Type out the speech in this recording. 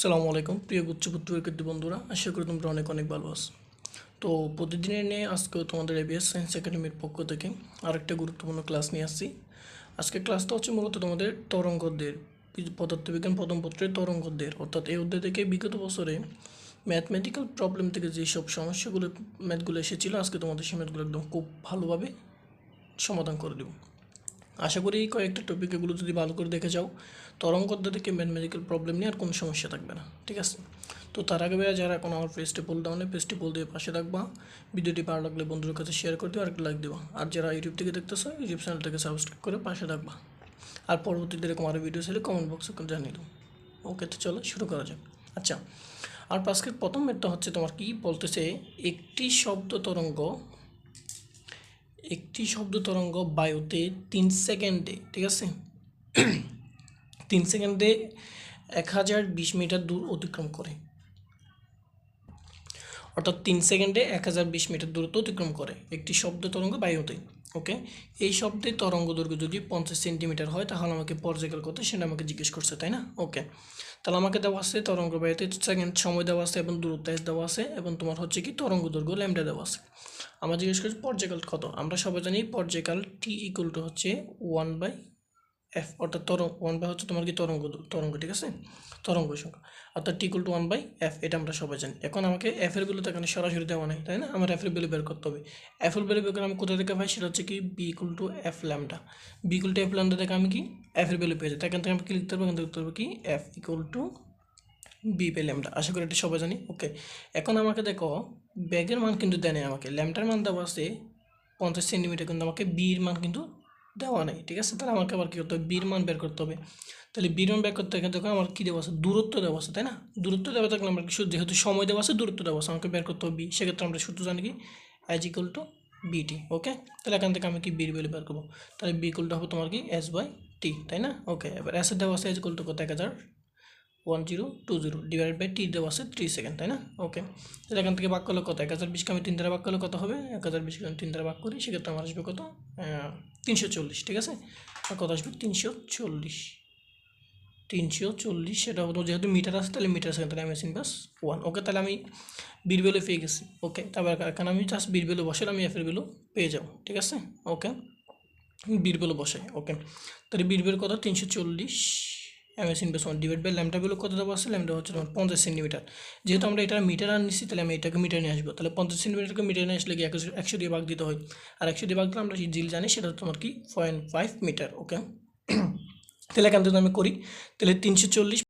আসসালামু আলাইকুম প্রিয় উচ্চপত্র শিক্ষার্থী বন্ধুরা, আশা করি তোমরা অনেক অনেক ভালো আছো। তো প্রতিদিনের নিয়ে আজকেও তোমাদের এবিএস সায়েন্স একাডেমির পক্ষ থেকে আরেকটা গুরুত্বপূর্ণ ক্লাস নিয়ে আসছি। আজকে ক্লাসটা হচ্ছে মূলত তোমাদের তরঙ্গদের, পদার্থবিজ্ঞান প্রথম পত্রের তরঙ্গদের, অর্থাৎ এই অধ্যায় থেকে বিগত বছরে ম্যাথমেটিক্যাল প্রবলেম থেকে যেসব সমস্যাগুলো ম্যাথগুলো এসেছিলো, আজকে তোমাদের সেই ম্যাথগুলো একদম খুব ভালোভাবে সমাধান করে দেবো। আশা করি কয়েকটা টপিক এগুলো যদি ভালো করে দেখে যাও, তরঙ্গ অধ্যায় থেকে ম্যাথমেটিক্যাল প্রবলেম নিয়ে আর কোনো সমস্যা থাকবে না, ঠিক আছে? তো তার আগে ভাইয়া যারা এখন আমার পেজটি পোল দাও না, পেজটি পোল দিয়ে পাশে রাখবা। ভিডিওটি ভালো লাগলে বন্ধুদের কাছে শেয়ার করে দিও আর একটা লাইক দেবা। আর যারা ইউটিউব থেকে দেখতেছো, ইউটিউব চ্যানেলটাকে সাবস্ক্রাইব করে পাশে রাখবা। আর পরবর্তীতে এরকম আরও ভিডিও ছেলে কমেন্ট বক্সে জানিয়ে দেবো। ওকে, তো চলো শুরু করা যাক। আচ্ছা, আর আজকের প্রথম ম্যাথটা হচ্ছে তোমার কি বলতেছে, একটি শব্দ তরঙ্গ বায়ুতে 3 সেকেন্ডে, ঠিক আছে, 3 সেকেন্ডে 1020 মিটার দূর অতিক্রম করে। অর্থাৎ 3 সেকেন্ডে 1020 মিটার দূরত্ব অতিক্রম করে একটি শব্দ তরঙ্গ বায়ুতে। ওকে, এই শব্দের তরঙ্গ দৈর্ঘ্য যদি 50 সেন্টিমিটার হয়, তাহলে আমাকে পর্যায়কাল কত সেটা আমাকে জিজ্ঞেস করছে, তাই না? ওকে, তাহলে আমাকে দেওয়া আছে তরঙ্গ বায়ুতে সেকেন্ড সময় দেওয়া আছে এবং দূরত্ব এস দেওয়া আছে এবং তোমার হচ্ছে কি তরঙ্গ দৈর্ঘ্য ল্যামডা দেওয়া আছে। আমরা জিজ্ঞেস করছি পর্যায়কাল কত। আমরা সবাই জানি পর্যায়কাল টি ইকুয়াল টু হচ্ছে 1/f, অর্থাৎ ওয়ান বাই হচ্ছে তোমার কি তরঙ্গ, ঠিক আছে, তরঙ্গ সংখ্যা, অর্থাৎ টি ইকুয়াল টু 1/f, এটা আমরা সবাই জানি। এখন আমাকে এফ এর ভ্যালু তো এখানে সরাসরি দেওয়া নেই, তাই না? আমার এফ এর ভ্যালু বের করতে হবে। এফ এর ভ্যালু বের করে আমি কোথা থেকে পাই, সেটা হচ্ছে কি B equal to F lambda. B equal to F lambda থেকে আমি কি এফ এর ভ্যালু পেয়ে যাই। এখান থেকে আমি কি লিখতে পারবো, এখান থেকে লিখতে পারবো কি এফ ইকুয়াল টু বি পে ল্যামডা। আশা করি এটা সবাই জানি। ওকে, এখন আমাকে দেখো ব্যাগের মান কিন্তু দেয় নেই আমাকে, ল্যামডার মান দেওয়া আছে 50 সেন্টিমিটার, কিন্তু আমাকে বির মান কিন্তু দেওয়া নেই, ঠিক আছে? তাহলে আমাকে আবার কী করতে হবে, বির মান বের করতে হবে। তাহলে বির মান বের করতে গেলে দেখো আমার কী দেওয়া আছে, দূরত্ব দেওয়া আছে, তাই না? দূরত্ব দেওয়া থাকলে আমরা যেহেতু সময় দেওয়া আছে, দূরত্ব দেওয়া আছে, আমাকে বের করতে হবে বি। সেক্ষেত্রে আমরা সূত্র জানি কি এজ ইকুয়াল টু বিটি। ওকে, তাহলে এখান থেকে আমি কি বির ভ্যালু বের করবো, তাহলে বি ইকুয়াল টু হবে তোমার কি এস বাই টি, তাই না? ওকে, এবার এসের দেওয়া আছে এজ ইকুয়াল টু কত, 1020 ডিভাইড বাই টি দেওয়া আছে 3 সেকেন্ড, তাই না? ওকে, তাহলে এখান থেকে ভাগ করলে কত, 1020কে আমি 3 দ্বারা ভাগ করলে কত হবে, 1020কে আমি 3 দ্বারা ভাগ করি, সেক্ষেত্রে আমার আসবে কত, 340, ঠিক আছে? আর কত আসবে, 340, সেটা হতো যেহেতু মিটার আছে, তাহলে মিটার সেকেন্ড, তাহলে এমএস ইনভার্স 1। ওকে, তাহলে আমি বির ভ্যালু পেয়ে গেছি। ওকে, তারপর এখানে আমি জাস্ট বির ভ্যালু বসালে আমি এফের ভ্যালু পেয়ে যাবো, ঠিক আছে? ওকে, বির ভ্যালু বসাই। ওকে, তাহলে বির ভ্যালু কত, 340 MS inverse 1 divide by lambda value কত দেওয়া আছে, ল্যামডা হচ্ছে তোমার 50 সেন্টিমিটার। যেহেতু আমরা এটা মিটার আর নিচ্ছি, তাহলে আমি এটাকে মিটার নিয়ে আসবো। তাহলে 50 সেন্টিমিটারকে মিটার নিয়ে আসলে কি 100 দিয়ে ভাগ দিতে হয়, আর 100 দিয়ে ভাগ দিলে আমরা জিল জানি সেটা তোমার কি 0.5 মিটার। ওকে, তাহলে এখান থেকে আমি করি, তাহলে 340